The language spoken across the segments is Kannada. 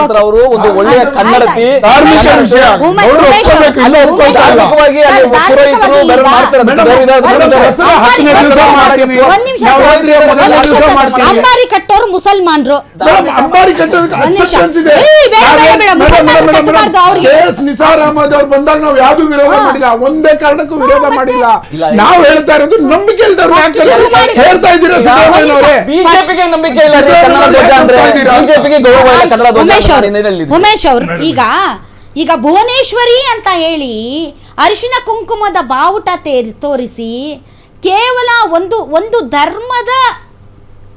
ಮಾಡ್ತಾರೆ ಅವರು ಒಂದು ಒಳ್ಳೆಯ ಕನ್ನಡತಿ ಧಾರ್ಮಿಕ ವಿಷಯ ಅಂಬಾರಿ ಕಟ್ಟೋರು ಮುಸಲ್ಮಾನ್ರು. ಅಂಬಾರಿ ನಿಸಾರ್ ಅಹಮದ್ ಅವ್ರು ಬಂದಾಗ ನಾವು ಯಾವ್ದು ವಿರೋಧ ಮಾಡಿಲ್ಲ, ಒಂದೇ ಕಾರಣಕ್ಕೂ ವಿರೋಧ ಮಾಡಿಲ್ಲ. ನಾವು ಹೇಳ್ತಾ ಇರೋದು ನಂಬಿಕೆ ಹೇಳ್ತಾ ಇದ್ದೀರಾ ಬಿಜೆಪಿಗೆ ನಂಬಿಕೆ ಇಲ್ಲ, ಬಿಜೆಪಿಗೆ ಗೌರವ ಇಲ್ಲ ಕನ್ನಡ ಧ್ವಜ. ಉಮೇಶ್ ಅವರು ಈಗ ಭುವನೇಶ್ವರಿ ಅಂತ ಹೇಳಿ ಅರಿಶಿನ ಕುಂಕುಮದ ಬಾವುಟ ತೋರಿಸಿ ಕೇವಲ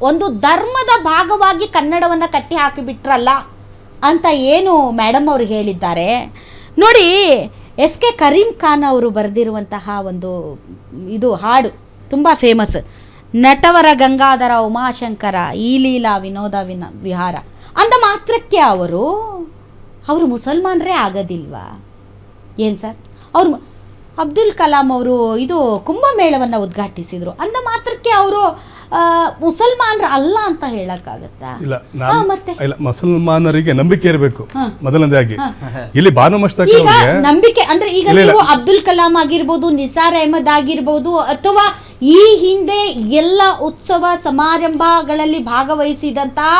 ಒಂದು ಧರ್ಮದ ಭಾಗವಾಗಿ ಕನ್ನಡವನ್ನ ಕಟ್ಟಿ ಹಾಕಿಬಿಟ್ರಲ್ಲ ಅಂತ ಏನು ಮೇಡಮ್ ಅವರು ಹೇಳಿದ್ದಾರೆ ನೋಡಿ. ಎಸ್ ಕೆ ಕರೀಂ ಖಾನ್ ಅವರು ಬರೆದಿರುವಂತಹ ಒಂದು ಇದು ಹಾಡು ತುಂಬ ಫೇಮಸ್. ನಟವರ ಗಂಗಾಧರ ಉಮಾಶಂಕರ ಈ ಲೀಲಾ ವಿನೋದ ವಿಹಾರ ಅಂದ ಮಾತ್ರಕ್ಕೆ ಅವರು ಮುಸಲ್ಮಾನರೇ ಆಗೋದಿಲ್ವಾ ಏನು ಸರ್? ಅವರು ಅಬ್ದುಲ್ ಕಲಾಂ ಅವರು ಇದು ಕುಂಭಮೇಳವನ್ನು ಉದ್ಘಾಟಿಸಿದ್ರು ಅಂದ ಮಾತ್ರಕ್ಕೆ ಅವರು ಮುಸಲ್ಮಾನರು ಅಲ್ಲ ಅಂತ ಹೇಳಕ್ಕಾಗತ್ತಾ? ಮತ್ತೆ ಮುಸಲ್ಮಾನರಿಗೆ ನಂಬಿಕೆ ಇರಬೇಕು ಮೊದಲನೇದಾಗಿ. ಇಲ್ಲಿ ಬಾನು ಮಸ್ತಾಕ್ ಈಗ ನಂಬಿಕೆ ಅಂದ್ರೆ ಈಗ ನೀವು ಅಬ್ದುಲ್ ಕಲಾಂ ಆಗಿರ್ಬೋದು, ನಿಸಾರ್ ಅಹಮದ್ ಆಗಿರ್ಬೋದು, ಅಥವಾ ಈ ಹಿಂದೆ ಎಲ್ಲ ಉತ್ಸವ ಸಮಾರಂಭಗಳಲ್ಲಿ ಭಾಗವಹಿಸಿದಂತಹ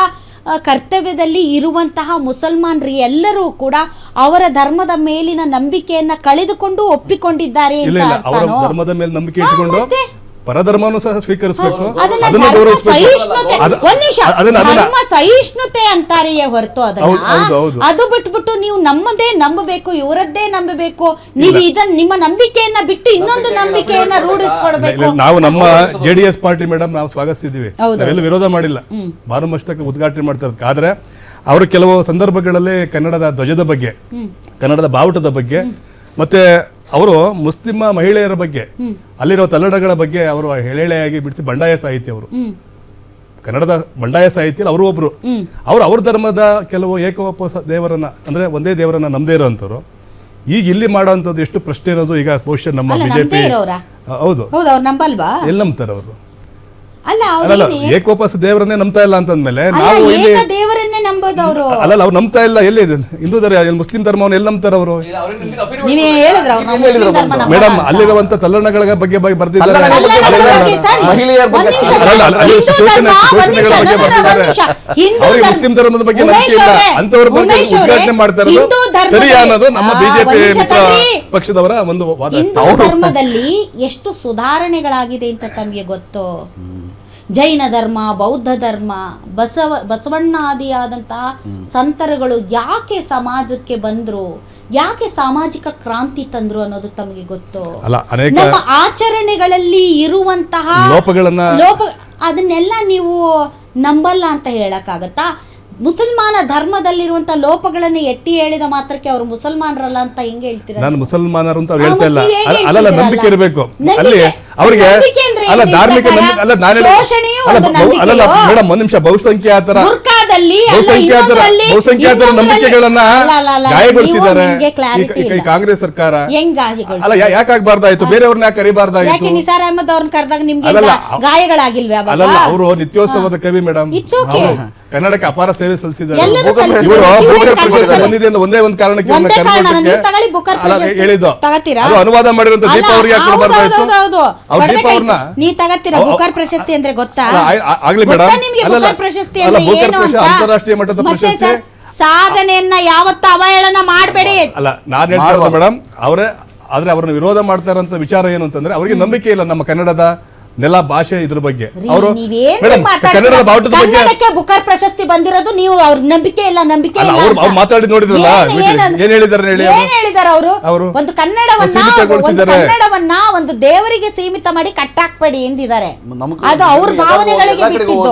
ಕರ್ತವ್ಯದಲ್ಲಿ ಇರುವಂತಹ ಮುಸಲ್ಮಾನರು ಎಲ್ಲರೂ ಕೂಡ ಅವರ ಧರ್ಮದ ಮೇಲಿನ ನಂಬಿಕೆಯನ್ನ ಕಳೆದುಕೊಂಡು ಒಪ್ಪಿಕೊಂಡಿದ್ದಾರೆ ಅಂತ ಅರ್ಥನೋ? ಧರ್ಮದ ಮೇಲೆ ನಂಬಿಕೆ ಇಟ್ಟುಕೊಂಡು ಪರಧರ್ಮವನ್ನು ಸಹ ಸ್ವೀಕರಿಸಬೇಕು, ಸಹಿಷ್ಣುತೆ ಅಂತಾರೆಯೇ ಹೊರತು ಅದು ಬಿಟ್ಬಿಟ್ಟು ನೀವು ನಮ್ಮದೇ ನಂಬಬೇಕು, ಇವರದ್ದೇ ನಂಬಬೇಕು, ನೀವು ನಿಮ್ಮ ನಂಬಿಕೆಯನ್ನ ಬಿಟ್ಟು ಇನ್ನೊಂದು ನಂಬಿಕೆಯನ್ನ ರೂಢಿಸ್ಕೊಡ್ಬೇಕು. ನಾವು ನಮ್ಮ ಜೆಡಿಎಸ್ ಪಾರ್ಟಿ ಮೇಡಮ್ ನಾವು ಸ್ವಾಗತಿಸಿದೀವಿ, ನಾವೆಲ್ಲ ವಿರೋಧ ಮಾಡಿಲ್ಲ. ಬಾನು ಮಸ್ತಾಕ್ ಉದ್ಘಾಟನೆ ಮಾಡ್ತಾರೆ, ಆದ್ರೆ ಅವರು ಕೆಲವು ಸಂದರ್ಭಗಳಲ್ಲಿ ಕನ್ನಡದ ಧ್ವಜದ ಬಗ್ಗೆ, ಕನ್ನಡದ ಬಾವುಟದ ಬಗ್ಗೆ, ಮತ್ತೆ ಅವರು ಮುಸ್ಲಿಂ ಮಹಿಳೆಯರ ಬಗ್ಗೆ, ಅಲ್ಲಿರೋ ತಲ್ಲಡಗಳ ಬಗ್ಗೆ ಅವರು ಹೇಳೆಯಾಗಿ ಬಿಡಿಸಿ ಬಂಡಾಯ ಸಾಹಿತಿ. ಅವರು ಕನ್ನಡದ ಬಂಡಾಯ ಸಾಹಿತ್ಯ ಅವರು ಒಬ್ರು. ಅವ್ರ ಧರ್ಮದ ಕೆಲವು ಏಕವಪ್ಪ ದೇವರನ್ನ ಅಂದ್ರೆ ಒಂದೇ ದೇವರನ್ನ ನಮ್ದೇ ಇರೋಂಥವ್ರು ಈಗ ಇಲ್ಲಿ ಮಾಡೋಂಥದ್ದು ಎಷ್ಟು ಪ್ರಶ್ನೆ ಇರೋದು. ಈಗ ಬಹುಶಃ ನಮ್ಮ ಬಿಜೆಪಿ ಹೌದು ಎಲ್ಲಿ ನಂಬ್ತಾರೆ ಅವರು? ಅಲ್ಲ ಏಕೋಪಾಸ ದೇವರನ್ನೇ ನಂಬ್ತಾ ಇಲ್ಲ ಅಂತಂದ್ಮೇಲೆ ನಾವು ಅಲ್ಲ ಅವ್ರು ನಂಬ್ತಾ ಇಲ್ಲ. ಎಲ್ಲಿ ಹಿಂದೂ ಧರ್ಮ ಮುಸ್ಲಿಂ ಧರ್ಮವನ್ನು ಎಲ್ಲಿ ನಂಬ್ತಾರೆ ಅವರು? ಮೇಡಮ್ ಅಲ್ಲಿರುವಂತ ತಲ್ಲಣಗಳ ಬಗ್ಗೆ ಬರ್ದಿದ್ದಾರೆ, ಮಹಿಳೆಯರ ಬಗ್ಗೆ, ಶೋಷಣೆಗಳ ಬಗ್ಗೆ ಬರ್ದಿದ್ದಾರೆ. ಅವ್ರಿಗೆ ಮುಸ್ಲಿಂ ಧರ್ಮದ ಬಗ್ಗೆ ನಂಬಿಕೆ ಇಲ್ಲ, ಅಂತವ್ರ ಬಗ್ಗೆ ಉದ್ಘಾಟನೆ ಮಾಡ್ತಾ ಇರೋದು ಸರಿ ಅನ್ನೋದು ನಮ್ಮ ಬಿಜೆಪಿ ಪಕ್ಷದವರ ಒಂದು ವಾದ. ಹಿಂದೂ ಧರ್ಮದಲ್ಲಿ ಎಷ್ಟು ಸುಧಾರಣೆಗಳಾಗಿದೆ ಅಂತ ತಮಗೆ ಗೊತ್ತು? ಜೈನ ಧರ್ಮ, ಬೌದ್ಧ ಧರ್ಮ, ಬಸವಣ್ಣಾದಿಯಾದಂತಹ ಸಂತರುಗಳು ಯಾಕೆ ಸಮಾಜಕ್ಕೆ ಬಂದ್ರು, ಯಾಕೆ ಸಾಮಾಜಿಕ ಕ್ರಾಂತಿ ತಂದ್ರು ಅನ್ನೋದು ತಮಗೆ ಗೊತ್ತು? ನಮ್ಮ ಆಚರಣೆಗಳಲ್ಲಿ ಇರುವಂತಹ ಲೋಪ ಅದನ್ನೆಲ್ಲ ನೀವು ನಂಬಲ್ಲ ಅಂತ ಹೇಳಕ್ಕಾಗತ್ತಾ? ಮುಸಲ್ಮಾನ ಧರ್ಮದಲ್ಲಿರುವಂತಹ ಲೋಪಗಳನ್ನು ಎತ್ತಿ ಹೇಳಿದ ಮಾತ್ರಕ್ಕೆ ಅವರು ಮುಸಲ್ಮಾನರಲ್ಲ ಅಂತ ಹೆಂಗೆ ಹೇಳ್ತೀರಾ? ನಾನು ಮುಸಲ್ಮಾನರು ಅಂತ ಹೇಳ್ತಾ ಇಲ್ಲ, ಅಲ್ಲ ನಂಬಿಕೆ ಇರಬೇಕು ಅಲ್ಲಿ ಅವರಿಗೆ. ಅಲ್ಲ ಧಾರ್ಮಿಕ ಅಲ್ಲ ಅಲ್ಲ ಮೇಡಮ್ ಒಂದ್ ನಿಮಿಷ, ಬಹುಸಂಖ್ಯಾತರ ನಂಬಿಕೆಗಳನ್ನ ಗಾಯಗೊಳಿಸಿದ್ದಾರೆ ಈ ಕಾಂಗ್ರೆಸ್ ಸರ್ಕಾರ. ಅಲ್ಲ ಯಾಕಾಗಬಾರ್ದಾಯ್ತು? ಬೇರೆಯವ್ರನ್ನ ಯಾಕೆ ಕರಿಬಾರ್ದಾಯ್ತು? ನಿಸಾರ್ ಅಹಮದ್ ಅವ್ರನ್ನ ಕರೆದಾಗ ನಿಮ್ಗೆ ಗಾಯಗಳಾಗಿಲ್ವೇ? ಅಲ್ಲ ಅವರು ನಿತ್ಯೋತ್ಸವದ ಕವಿ ಮೇಡಮ್, ಕನ್ನಡಕ್ಕೆ ಅಪಾರ ಸೇವೆ ಸಲ್ಲಿಸಿದ್ದಾರೆ. ಒಂದೇ ಒಂದು ಕಾರಣಕ್ಕೆ ಹೇಳಿದ್ದು ಅದು ಅನುವಾದ ಮಾಡಿರುವಂತ ದೀಪ ಅವ್ರಿಗೆ ಯಾಕೆ ಕೊಡಬಾರ್ದಾಯ್ತು? ಅವ್ರ ದೀಪ ಅವ್ರನ್ನ ನೀ ತಗತ್ತೀರಾ? ಬುಕರ್ ಪ್ರಶಸ್ತಿ ಅಂದ್ರೆ ಗೊತ್ತಾ? ಆಗ್ಲಿ ಮೇಡಮ್, ಪ್ರಶಸ್ತಿ ಅಂದ್ರೆ ಏನು ಅಂತ? ಅಂತಾರಾಷ್ಟ್ರೀಯ ಮಟ್ಟದ ಪ್ರಶಸ್ತಿ. ಸಾಧನೆಯನ್ನ ಯಾವತ್ತೂ ಅವಹೇಳನ ಮಾಡಬೇಡಿ. ಅಲ್ಲ ನಾನು ಹೇಳ್ತಾ ಮೇಡಮ್, ಆದ್ರೆ ಅವ್ರನ್ನ ವಿರೋಧ ಮಾಡ್ತಾ ಇರೋಂತ ವಿಚಾರ ಏನು ಅಂತಂದ್ರೆ ಅವ್ರಿಗೆ ನಂಬಿಕೆ ಇಲ್ಲ ನಮ್ಮ ಕನ್ನಡದ ನೆಲ ಭಾಷೆ ಇದ್ರ ಬಗ್ಗೆ. ಅವರು ಕನ್ನಡದ ಬಾವುಟದ ಬಗ್ಗೆ ಬುಕರ್ ಪ್ರಶಸ್ತಿ ಬಂದಿರೋದು ನೀವು ಅವ್ರ ನಂಬಿಕೆ ಇಲ್ಲ ಅವ್ರು ಮಾತಾಡಿ ನೋಡಿದ್ರಲ್ಲ, ಏನ್ ಹೇಳಿದಾರೆ ಅವರು? ಒಂದು ಕನ್ನಡವನ್ನ ಒಂದು ದೇವರಿಗೆ ಸೀಮಿತ ಮಾಡಿ ಕಟ್ಟಾಕ್ಬೇಡಿ ಎಂದಿದ್ದಾರೆ. ಅದು ಅವ್ರ ಭಾವನೆಗಳಿಗೆ ಬಿಟ್ಟಿದ್ದು,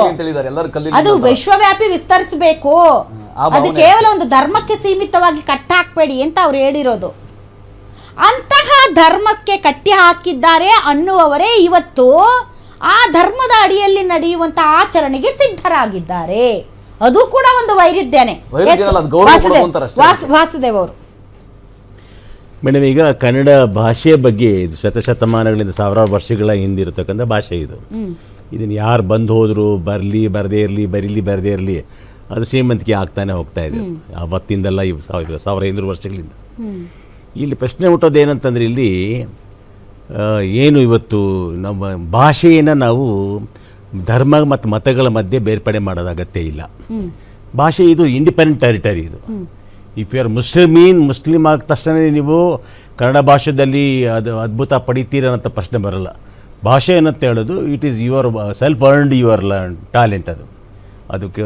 ಅದು ವಿಶ್ವವ್ಯಾಪಿ ವಿಸ್ತರಿಸಬೇಕು, ಅದು ಕೇವಲ ಒಂದು ಧರ್ಮಕ್ಕೆ ಸೀಮಿತವಾಗಿ ಕಟ್ಟಾಕ್ಬೇಡಿ ಅಂತ ಅವ್ರು ಹೇಳಿರೋದು. ಅಂತಹ ಧರ್ಮಕ್ಕೆ ಕಟ್ಟಿ ಹಾಕಿದ್ದಾರೆ ಅನ್ನುವವರೇ ಇವತ್ತು ಆ ಧರ್ಮದ ಅಡಿಯಲ್ಲಿ ನಡೆಯುವಂತಹ ಆಚರಣೆಗೆ ಸಿದ್ಧರಾಗಿದ್ದಾರೆ. ಅದು ಕೂಡ ಒಂದು ವೈರುಧ್ಯನೇ. ವಾಸುದೇವ್ ಅವರು ಮೇಡಮ್, ಈಗ ಕನ್ನಡ ಭಾಷೆಯ ಬಗ್ಗೆ ಇದು ಶತಶತಮಾನಗಳಿಂದ ಸಾವಿರಾರು ವರ್ಷಗಳ ಹಿಂದಿರತಕ್ಕಂಥ ಭಾಷೆ ಇದು. ಇದನ್ನು ಯಾರು ಬಂದು ಹೋದ್ರು, ಬರಲಿ ಬರದೇ ಇರಲಿ, ಬರೀಲಿ ಬರದೇ ಇರಲಿ, ಅದು ಶ್ರೀಮಂತಿಕೆ ಆಗ್ತಾನೆ ಹೋಗ್ತಾ ಇದೆ. ಅವತ್ತಿಂದಲ್ಲ ಇವು 1500 ವರ್ಷಗಳಿಂದ. ಇಲ್ಲಿ ಪ್ರಶ್ನೆ ಹುಟ್ಟೋದು ಏನಂತಂದರೆ, ಇಲ್ಲಿ ಏನು ಇವತ್ತು ನಮ್ಮ ಭಾಷೆಯನ್ನು ನಾವು ಧರ್ಮ ಮತ್ತು ಮತಗಳ ಮಧ್ಯೆ ಬೇರ್ಪಡೆ ಮಾಡೋದು ಅಗತ್ಯ ಇಲ್ಲ. ಭಾಷೆ ಇದು ಇಂಡಿಪೆಂಡೆಂಟ್ ಟೆರಿಟರಿ. ಇದು ಇಫ್ ಯು ಆರ್ ಮುಸ್ಲಿಮ್ ಆದ ತಕ್ಷಣ ನೀವು ಕನ್ನಡ ಭಾಷೆಯಲ್ಲಿ ಅದು ಅದ್ಭುತ ಪಡಿತೀರಂತ ಪ್ರಶ್ನೆ ಬರಲ್ಲ. ಭಾಷೆ ಏನಂತ ಹೇಳೋದು it is your self earned your talent. ಅದಕ್ಕೆ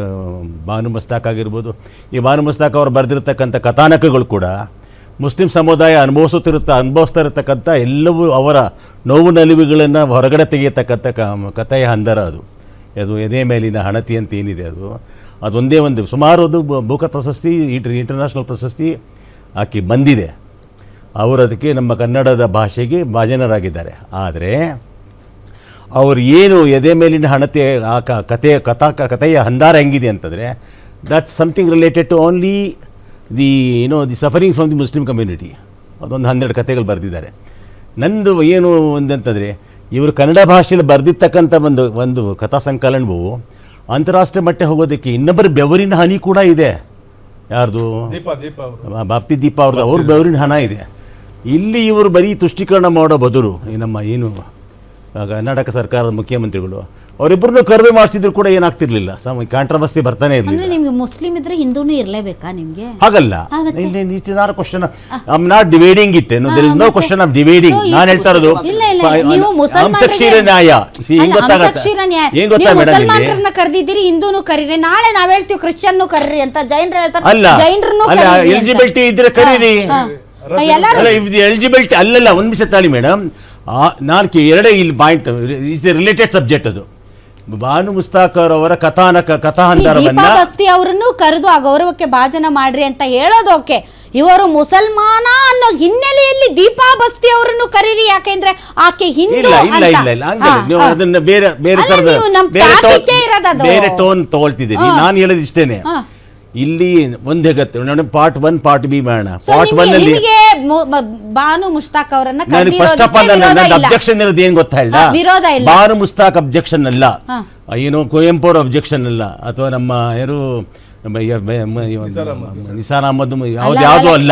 ಬಾನು ಮಸ್ತಾಕ್ ಆಗಿರ್ಬೋದು, ಈ ಬಾನು ಮಸ್ತಾಕ್ ಅವರು ಬರೆದಿರ್ತಕ್ಕಂಥ ಕಥಾನಕಗಳು ಕೂಡ ಮುಸ್ಲಿಂ ಸಮುದಾಯ ಅನುಭವಿಸ್ತಾ ಇರತಕ್ಕಂಥ ಎಲ್ಲವೂ ಅವರ ನೋವು ನಲಿವುಗಳನ್ನು ಹೊರಗಡೆ ತೆಗೆಯತಕ್ಕಂಥ ಕಥೆಯ ಹಂದರ ಅದು ಎದೆ ಮೇಲಿನ ಹಣತಿ ಅಂತ ಏನಿದೆ ಅದೊಂದೇ ಒಂದು ಸುಮಾರು ಅದು ಬೂಕರ್ ಪ್ರಶಸ್ತಿ, ಇಂಟರ್ನ್ಯಾಷನಲ್ ಪ್ರಶಸ್ತಿ ಆಕೆ ಬಂದಿದೆ. ಅವರು ಅದಕ್ಕೆ ನಮ್ಮ ಕನ್ನಡದ ಭಾಷೆಗೆ ಭಾಜನರಾಗಿದ್ದಾರೆ. ಆದರೆ ಅವರು ಏನು ಎದೆ ಮೇಲಿನ ಹಣತೆ ಆ ಕಥೆಯ ಹಂದಾರ ಹೆಂಗಿದೆ ಅಂತಂದರೆ, that's something related to only the suffering from the Muslim community. ಅದೊಂದು 12 ಕಥೆಗಳು ಬರೆದಿದ್ದಾರೆ. ನಂದು ಏನು ಒಂದಂತಂದರೆ, ಇವರು ಕನ್ನಡ ಭಾಷೆಯಲ್ಲಿ ಬರೆದಿರ್ತಕ್ಕಂಥ ಒಂದು ಕಥಾ ಸಂಕಲನವು ಅಂತಾರಾಷ್ಟ್ರೀಯ ಮಟ್ಟ ಹೋಗೋದಕ್ಕೆ ಇನ್ನೊಬ್ಬರ ಬೆವರಿನ ಹನಿ ಕೂಡ ಇದೆ. ಯಾರ್ದು? ಬಾಪ್ತಿ ದೀಪ ಅವ್ರದ್ದು. ಅವ್ರ ಬೆವರಿನ ಹಣ ಇದೆ. ಇಲ್ಲಿ ಇವರು ಬರೀ ತುಷ್ಟೀಕರಣ ಮಾಡೋ ಬದಲು ನಮ್ಮ ಏನು ಕರ್ನಾಟಕ ಸರ್ಕಾರದ ಮುಖ್ಯಮಂತ್ರಿಗಳು ಅವರಿಬ್ಬರನ್ನು ಕರೆದು ಮಾಡಿಸಿದ್ರು ಕೂಡ ಏನಾಗ್ತಿರ್ಲಿಲ್ಲ. ಕಾಂಟ್ರವರ್ಸಿ ಬರ್ತಾನೆ ಇರಲಿಲ್ಲ. ನಿಮ್ಗೆ ಮುಸ್ಲಿಂ ಇದ್ರೆ ಹಿಂದೂನು ಇರಲೇಬೇಕಾ ನಿಮ್ಗೆ? ಹಾಗಲ್ಲ. Question I am not dividing it. There is no question of dividing. ನಾನು ಹೇಳ್ತಾ ಇರೋದು ಅಂಶಕ್ಷೀರ ನ್ಯಾಯ. ಏನ್ ಗೊತ್ತಾ ಮೇಡಮ್, ಕರೆದಿದ್ದೀರಿ ಹಿಂದೂನು ಕರೀರಿ, ನಾಳೆ ನಾವ್ ಹೇಳ್ತೀವಿ ಕ್ರಿಶ್ಚಿಯನ್ ಕರೀರಿ ಅಂತ ಜೈನರು ಹೇಳ್ತಾರೆ. ಅಲ್ಲ, ಎಲಿಜಿಬಿಲಿಟಿ ಇದ್ರೆ ಕರೀರಿ. ಎಲಿಜಿಬಿಲಿಟಿ ಅಲ್ಲಲ್ಲ, ಒಂದು ನಿಮಿಷ ತಾಳಿ ಮೇಡಮ್. ನಾನು ಎರಡೇ ಇಲ್ಲಿ point, it's A related subject. ಅದು ಬಾನು ಮುಸ್ತಾಕ್ ಅವರ ಕಥಾಹಂದರವನ್ನ ಅವರನ್ನು ಕರೆದು ಆ ಗೌರವಕ್ಕೆ ಭಾಜನ ಮಾಡ್ರಿ ಅಂತ ಹೇಳೋದು ಓಕೆ. ಇವರು ಮುಸಲ್ಮಾನ ಅನ್ನೋ ಹಿನ್ನೆಲೆಯಲ್ಲಿ ದೀಪಾ ಬಸ್ತಿ ಅವರನ್ನು ಕರೀರಿ, ಯಾಕೆಂದ್ರೆ ಆಕೆ ಹಿಂದೂ ಅದನ್ನ ಬೇರೆ ಟೋನ್ ತಗೊಳ್ತಿದ್ದೀನಿ. ನಾನು ಹೇಳೋದು ಇಷ್ಟೇನೆ. ಇಲ್ಲಿ ಒಂದೇ ಗತ್ತೆ ಪಾರ್ಟ್ 1 ಪಾರ್ಟ್ ಬಿ ಮಾಡೋಣ. ಪಾರ್ಟ್ 1 ಅಲ್ಲಿ ಬಾನು ಮುಸ್ತಾಕ್ ಅವರನ್ನ ಫಸ್ಟ್ ಆಫ್ ಆಲ್ ಅಬ್ಜೆಕ್ಷನ್ ಇರೋದು ಏನ್ ಗೊತ್ತಾ ಇಲ್ಲ, ಬಾನು ಮುಸ್ತಾಕ್ ಅಬ್ಜೆಕ್ಷನ್ ಅಲ್ಲ, ಏನು ಕುವೆಂಪು ಅವ್ರ ಅಬ್ಜೆಕ್ಷನ್ ಅಲ್ಲ, ಅಥವಾ ನಮ್ಮ ಯಾರು ನಿಸಾರ್ ಅಹಮದ್ ಯಾವ್ದು ಅಲ್ಲ.